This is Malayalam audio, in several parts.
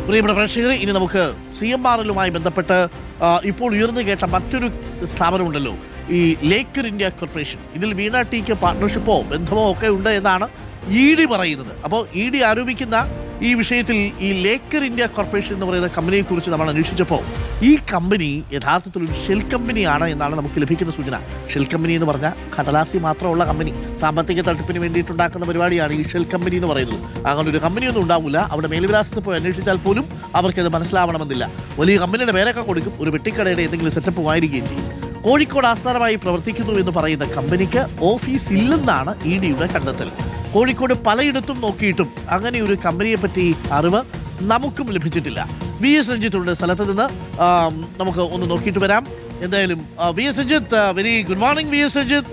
പ്രിയപ്പെട്ട പ്രേക്ഷകരെ, ഇനി നമുക്ക് CMRL-മായി ബന്ധപ്പെട്ട് ഇപ്പോൾ ഉയർന്നു കേട്ട മറ്റൊരു സ്ഥാപനമുണ്ടല്ലോ, ഈ ലേക്കർ ഇന്ത്യ കോർപ്പറേഷൻ. ഇതിൽ വീണ ടിക്ക് പാർട്ട്ണർഷിപ്പോ ബന്ധമോ ഒക്കെ ഉണ്ട് എന്നാണ് ED പറയുന്നത്. അപ്പോൾ ED ആരോപിക്കുന്ന ഈ വിഷയത്തിൽ ഈ ലേക്കർ ഇന്ത്യ കോർപ്പറേഷൻ എന്ന് പറയുന്ന കമ്പനിയെക്കുറിച്ച് നമ്മൾ അന്വേഷിച്ചപ്പോൾ ഈ കമ്പനി യഥാർത്ഥത്തിൽ ഒരു ഷെൽ കമ്പനിയാണ് എന്നാണ് നമുക്ക് ലഭിക്കുന്ന സൂചന. ഷെൽ കമ്പനി എന്ന് പറഞ്ഞാൽ കടലാസി മാത്രമുള്ള കമ്പനി, സാമ്പത്തിക തട്ടിപ്പിന് വേണ്ടിയിട്ടുണ്ടാക്കുന്ന പരിപാടിയാണ് ഈ ഷെൽ കമ്പനി എന്ന് പറയുന്നത്. അങ്ങനെ ഒരു കമ്പനിയൊന്നും ഉണ്ടാവില്ല. അവിടെ മേൽവിലാസത്തിൽ പോയി അന്വേഷിച്ചാൽ പോലും അവർക്കത് മനസ്സിലാവണമെന്നില്ല. വലിയ കമ്പനിയുടെ പേരൊക്കെ കൊടുക്കും, ഒരു വെട്ടിക്കടയുടെ എന്തെങ്കിലും സെറ്റപ്പ് ആയിരിക്കുകയും ചെയ്യും. കോഴിക്കോട് ആസ്ഥാനമായി പ്രവർത്തിക്കുന്നു എന്ന് പറയുന്ന കമ്പനിക്ക് ഓഫീസ് ഇല്ലെന്നാണ് EDയുടെ കണ്ടെത്തൽ. കോഴിക്കോട് പലയിടത്തും നോക്കിയിട്ടും അങ്ങനെ ഒരു കമ്പനിയെ പറ്റി അറിവ് നമുക്കും ലഭിച്ചിട്ടില്ല. VS രഞ്ജിത്തുണ്ട് സ്ഥലത്ത് നിന്ന്. നമുക്ക് ഒന്ന് നോക്കിയിട്ട് വരാം. എന്തായാലും VS Ranjith, very good morning VS Ranjith.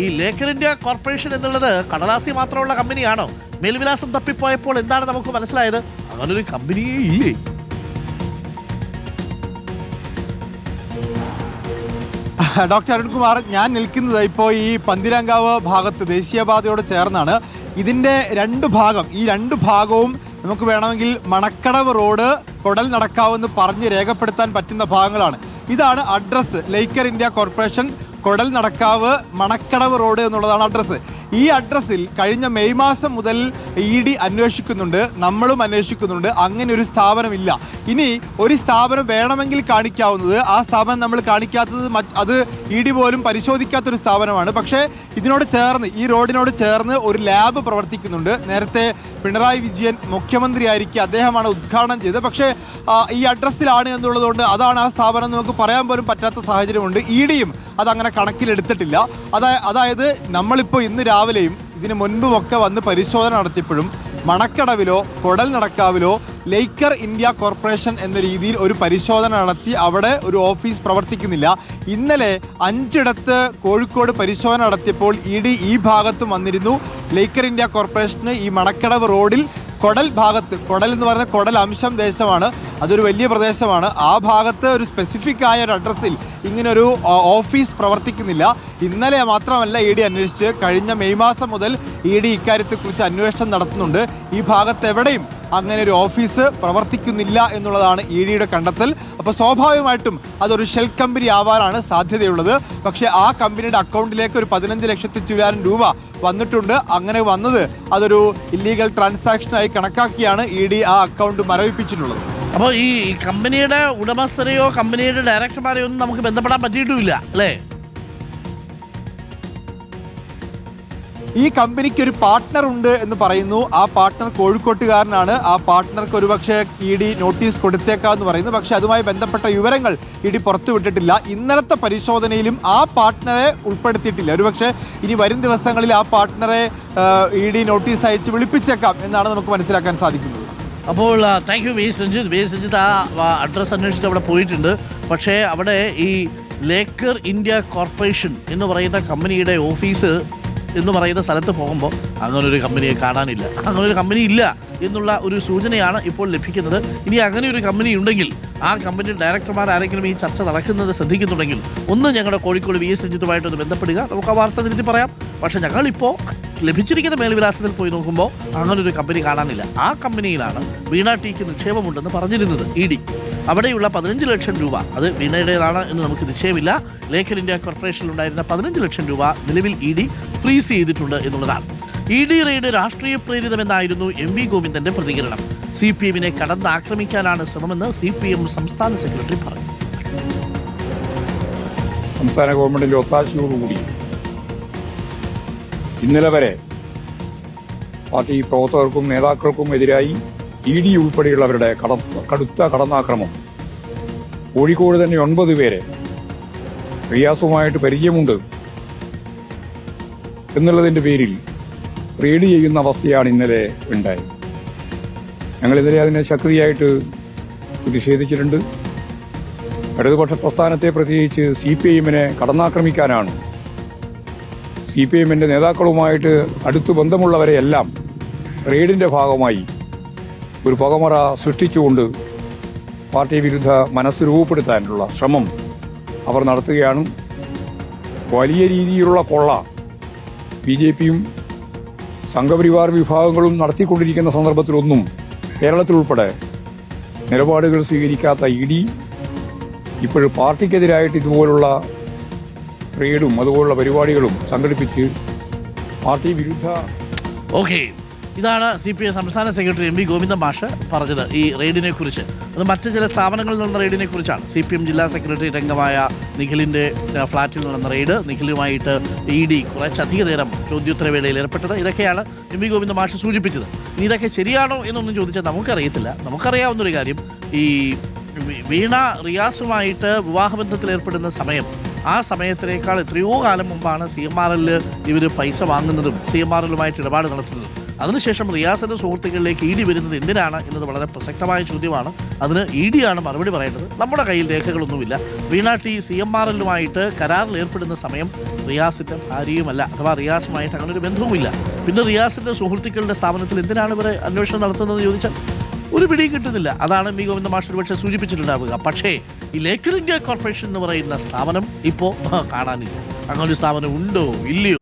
ഈ ലേക്കർ ഇന്ത്യ കോർപ്പറേഷൻ എന്നുള്ളത് കടലാസി മാത്രമുള്ള കമ്പനിയാണോ? മേൽവിലാസം തപ്പിപ്പോയപ്പോൾ എന്താണ് നമുക്ക് മനസ്സിലായത്? അങ്ങനൊരു കമ്പനിയേ ഇല്ലേ? ഡോക്ടർ അരുൺകുമാർ, ഞാൻ നിൽക്കുന്നത് ഇപ്പോൾ ഈ പന്തിരാങ്കാവ് ഭാഗത്ത് ദേശീയപാതയോട് ചേർന്നാണ്. ഇതിൻ്റെ ഈ രണ്ട് ഭാഗവും നമുക്ക് വേണമെങ്കിൽ മണക്കടവ് റോഡ്, കൊടൽ നടക്കാവെന്ന് പറഞ്ഞ് രേഖപ്പെടുത്താൻ പറ്റുന്ന ഭാഗങ്ങളാണ്. ഇതാണ് address. Laker India corporation, കൊടൽ Nadakkavu, Manakkadavu road എന്നുള്ളതാണ് അഡ്രസ്സ്. ഈ അഡ്രസ്സിൽ കഴിഞ്ഞ മെയ് മാസം മുതൽ ED അന്വേഷിക്കുന്നുണ്ട്, നമ്മളും അന്വേഷിക്കുന്നുണ്ട്. അങ്ങനെ ഒരു സ്ഥാപനമില്ല. ഇനി ഒരു സ്ഥാപനം വേണമെങ്കിൽ കാണിക്കാവുന്നത്, ആ സ്ഥാപനം നമ്മൾ കാണിക്കാത്തത് അത് ED പോലും പരിശോധിക്കാത്തൊരു സ്ഥാപനമാണ്. പക്ഷേ ഇതിനോട് ചേർന്ന്, ഈ റോഡിനോട് ചേർന്ന് ഒരു ലാബ് പ്രവർത്തിക്കുന്നുണ്ട്. നേരത്തെ പിണറായി വിജയൻ മുഖ്യമന്ത്രിയായിരിക്കും, അദ്ദേഹമാണ് ഉദ്ഘാടനം ചെയ്തത്. പക്ഷേ ഈ അഡ്രസ്സിലാണ് എന്നുള്ളതുകൊണ്ട് അതാണ് ആ സ്ഥാപനം നമുക്ക് പറയാൻ പോലും പറ്റാത്ത സാഹചര്യമുണ്ട്. EDയും അതങ്ങനെ കണക്കിലെടുത്തിട്ടില്ല. അതായത് നമ്മളിപ്പോൾ ഇന്ന് രാവിലെയും ഇതിന് മുൻപുമൊക്കെ വന്ന് പരിശോധന നടത്തിയപ്പോഴും മണക്കടവിലോ കൊടൽ നടക്കാവിലോ ലേക്കർ ഇന്ത്യ കോർപ്പറേഷൻ എന്ന രീതിയിൽ ഒരു പരിശോധന നടത്തി അവിടെ ഒരു ഓഫീസ് പ്രവർത്തിക്കുന്നില്ല. ഇന്നലെ 5 ഇടത്ത് കോഴിക്കോട് പരിശോധന നടത്തിയപ്പോൾ ED ഈ ഭാഗത്തും വന്നിരുന്നു. ലേക്കർ ഇന്ത്യ കോർപ്പറേഷന് ഈ മണക്കടവ് റോഡിൽ കൊടൽ ഭാഗത്ത്, കൊടൽ എന്ന് പറയുന്ന കൊടൽ അംശം ദേശമാണ്, അതൊരു വലിയ പ്രദേശമാണ്. ആ ഭാഗത്ത് ഒരു സ്പെസിഫിക് ആയ ഒരു അഡ്രസ്സിൽ ഇങ്ങനൊരു ഓഫീസ് പ്രവർത്തിക്കുന്നില്ല. ഇന്നലെ മാത്രമല്ല ED അന്വേഷിച്ച്, കഴിഞ്ഞ മെയ് മാസം മുതൽ ED ഇക്കാര്യത്തെക്കുറിച്ച് അന്വേഷണം നടത്തുന്നുണ്ട്. ഈ ഭാഗത്ത് എവിടെയും അങ്ങനെ ഒരു ഓഫീസ് പ്രവർത്തിക്കുന്നില്ല എന്നുള്ളതാണ് EDയുടെ കണ്ടെത്തൽ. അപ്പോൾ സ്വാഭാവികമായിട്ടും അതൊരു ഷെൽ കമ്പനി ആവാനാണ് സാധ്യതയുള്ളത്. പക്ഷേ ആ കമ്പനിയുടെ അക്കൗണ്ടിലേക്ക് ഒരു 15,00,000 രൂപ വന്നിട്ടുണ്ട്. അങ്ങനെ വന്നത് അതൊരു ഇല്ലീഗൽ ട്രാൻസാക്ഷനായി കണക്കാക്കിയാണ് ED ആ അക്കൗണ്ട് മരവിപ്പിച്ചിട്ടുള്ളത്. അപ്പോൾ ഈ കമ്പനിയുടെ ഉടമസ്ഥരെയോ കമ്പനിയുടെ ഡയറക്ടർമാരെയോ ഒന്നും നമുക്ക് ബന്ധപ്പെടാൻ പറ്റിയിട്ടുമില്ല അല്ലേ? ഈ കമ്പനിക്ക് ഒരു പാർട്ട്ണർ ഉണ്ട് എന്ന് പറയുന്നു. ആ പാർട്ട്ണർ കോഴിക്കോട്ടുകാരനാണ്. ആ പാർട്ട്ണർക്ക് ഒരുപക്ഷെ ED നോട്ടീസ് കൊടുത്തേക്കാമെന്ന് പറയുന്നു. പക്ഷേ അതുമായി ബന്ധപ്പെട്ട വിവരങ്ങൾ ED പുറത്തുവിട്ടിട്ടില്ല. ഇന്നലത്തെ പരിശോധനയിലും ആ പാർട്ട്ണറെ ഉൾപ്പെടുത്തിയിട്ടില്ല. ഒരുപക്ഷെ ഇനി വരും ദിവസങ്ങളിൽ ആ പാർട്ട്ണറെ ED നോട്ടീസ് അയച്ച് വിളിപ്പിച്ചേക്കാം എന്നാണ് നമുക്ക് മനസ്സിലാക്കാൻ സാധിക്കുന്നത്. അപ്പോൾ താങ്ക് യു VS രഞ്ജിത്ത്. ആ അഡ്രസ്സ് അന്വേഷിച്ച് അവിടെ പോയിട്ടുണ്ട്. പക്ഷേ അവിടെ ഈ ലേക്കർ ഇന്ത്യ കോർപ്പറേഷൻ എന്ന് പറയുന്ന കമ്പനിയുടെ ഓഫീസ് എന്ന് പറയുന്ന സ്ഥലത്ത് പോകുമ്പോൾ അങ്ങനൊരു കമ്പനിയെ കാണാനില്ല. അങ്ങനൊരു കമ്പനി ഇല്ല എന്നുള്ള ഒരു സൂചനയാണ് ഇപ്പോൾ ലഭിക്കുന്നത്. ഇനി അങ്ങനെ ഒരു കമ്പനി ഉണ്ടെങ്കിൽ ആ കമ്പനി ഡയറക്ടർമാർ ആരെങ്കിലും ഈ ചർച്ച നടക്കുന്നത് ശ്രദ്ധിക്കുന്നുണ്ടെങ്കിൽ ഒന്ന് ഞങ്ങളുടെ കോഴിക്കോട് VS രഞ്ജിത്തുമായിട്ടൊന്ന് ബന്ധപ്പെടുക. നമുക്ക് ആ വാർത്ത തിരിച്ച് പറയാം. പക്ഷേ ഞങ്ങളിപ്പോൾ ലഭിച്ചിരിക്കുന്ന മേൽവിലാസത്തിൽ പോയി നോക്കുമ്പോൾ അങ്ങനൊരു കമ്പനി കാണാനില്ല. ആ കമ്പനിയിലാണ് വീണ ടിക്ക് നിക്ഷേപമുണ്ടെന്ന് പറഞ്ഞിരുന്നത് ED. അവിടെയുള്ള 15,00,000 രൂപ അത് വീണയുടേതാണ് എന്ന് നമുക്ക് നിശ്ചയമില്ല. ലേക്കർ ഇന്ത്യ കോർപ്പറേഷനിലുണ്ടായിരുന്ന 15,00,000 രൂപ നിലവിൽ ED ഫ്രീസ് ചെയ്തിട്ടുണ്ട് എന്നുള്ളതാണ്. ED റെയ്ഡ് രാഷ്ട്രീയ പ്രേരിതമെന്നായിരുന്നു MV ഗോവിന്ദന്റെ പ്രതികരണം. CPM-നെ കടന്നാക്രമിക്കാനാണ് ശ്രമമെന്ന് CPM സംസ്ഥാന സെക്രട്ടറി പറഞ്ഞു. സംസ്ഥാന ഗവൺമെന്റിന്റെ ഒത്താശയോടുകൂടി ഇന്നലെ വരെ പാർട്ടി പ്രവർത്തകർക്കും നേതാക്കൾക്കും എതിരായി ED ഉൾപ്പെടെയുള്ളവരുടെ കടുത്ത കടന്നാക്രമം, കോഴിക്കോട് തന്നെ 9 പേരെ റിയാസുമായിട്ട് പരിചയമുണ്ട് എന്നുള്ളതിൻ്റെ പേരിൽ റെയ്ഡ് ചെയ്യുന്ന അവസ്ഥയാണ് ഇന്നലെ ഉണ്ടായത്. ഞങ്ങളിന്നലെ അതിനെ ശക്തിയായിട്ട് പ്രതിഷേധിച്ചിട്ടുണ്ട്. ഇടതുപക്ഷ പ്രസ്ഥാനത്തെ പ്രത്യേകിച്ച് CPM-നെ കടന്നാക്രമിക്കാനാണ്, CPM-ന്റെ നേതാക്കളുമായിട്ട് അടുത്ത് ബന്ധമുള്ളവരെയെല്ലാം റെയ്ഡിന്റെ ഭാഗമായി ഒരു പകമറ സൃഷ്ടിച്ചുകൊണ്ട് പാർട്ടി വിരുദ്ധ മനസ്സ് രൂപപ്പെടുത്താനുള്ള ശ്രമം അവർ നടത്തുകയാണ്. വലിയ രീതിയിലുള്ള കൊള്ള BJP-യും സംഘപരിവാർ വിഭാഗങ്ങളും നടത്തിക്കൊണ്ടിരിക്കുന്ന സന്ദർഭത്തിലൊന്നും കേരളത്തിലുൾപ്പെടെ നിലപാടുകൾ സ്വീകരിക്കാത്ത ഇ.ഡി. ഇപ്പോഴും പാർട്ടിക്കെതിരായിട്ട് ഇതുപോലുള്ള റെയ്ഡും അതുപോലുള്ള പരിപാടികളും സംഘടിപ്പിച്ച് പാർട്ടി വിരുദ്ധ ഓക്കെ, ഇതാണ് CPI സംസ്ഥാന സെക്രട്ടറി എം വി ഗോവിന്ദൻ മാഷ് പറഞ്ഞത് ഈ റെയ്ഡിനെ കുറിച്ച്. അത് മറ്റ് ചില സ്ഥാപനങ്ങളിൽ നടന്ന റെയ്ഡിനെ കുറിച്ചാണ്. CPM ജില്ലാ സെക്രട്ടറി രംഗമായ നിഖിലിന്റെ ഫ്ളാറ്റിൽ നടന്ന റെയ്ഡ്, നിഖിലുമായിട്ട് ED കുറച്ചധിക നേരം ചോദ്യോത്തരവേളയിൽ ഏർപ്പെട്ടത്, ഇതൊക്കെയാണ് എം വി ഗോവിന്ദൻ മാഷ് സൂചിപ്പിച്ചത്. ഇനി ഇതൊക്കെ ശരിയാണോ എന്നൊന്നും ചോദിച്ചാൽ നമുക്കറിയത്തില്ല. നമുക്കറിയാവുന്നൊരു കാര്യം, ഈ വീണ റിയാസുമായിട്ട് വിവാഹബന്ധത്തിൽ ഏർപ്പെടുന്ന സമയം, ആ സമയത്തിനേക്കാൾ എത്രയോ കാലം മുമ്പാണ് CMRL ഇവർ പൈസ വാങ്ങുന്നതും CMRLുമായിട്ട് ഇടപാട് നടത്തുന്നതും. അതിനുശേഷം റിയാസിന്റെ സുഹൃത്തുക്കളിലേക്ക് ED വരുന്നത് എന്തിനാണ് എന്നത് വളരെ പ്രസക്തമായ ചോദ്യമാണ്. അതിന് ED ആണ് മറുപടി പറയേണ്ടത്. നമ്മുടെ കയ്യിൽ രേഖകളൊന്നുമില്ല. വീണ ടി CMRLുമായിട്ട് കരാറിൽ ഏർപ്പെടുന്ന സമയം റിയാസിന്റെ ഭാര്യയുമല്ല, അഥവാ റിയാസുമായിട്ട് അങ്ങനെ ഒരു ബന്ധവുമില്ല. പിന്നെ റിയാസിന്റെ സുഹൃത്തുക്കളുടെ സ്ഥാപനത്തിൽ എന്തിനാണ് ഇവരെ അന്വേഷണം നടത്തുന്നത് ചോദിച്ചാൽ ഒരു പിടിയും കിട്ടുന്നില്ല. അതാണ് എം വി ഗോവിന്ദ മാഷ് ഒരുപക്ഷെ സൂചിപ്പിച്ചിട്ടുണ്ടാവുക. പക്ഷേ ഈ ലേക്കർ ഇന്ത്യ കോർപ്പറേഷൻ എന്ന് പറയുന്ന സ്ഥാപനം ഇപ്പോൾ കാണാനില്ല. അങ്ങനെ ഒരു സ്ഥാപനം ഉണ്ടോ ഇല്ലയോ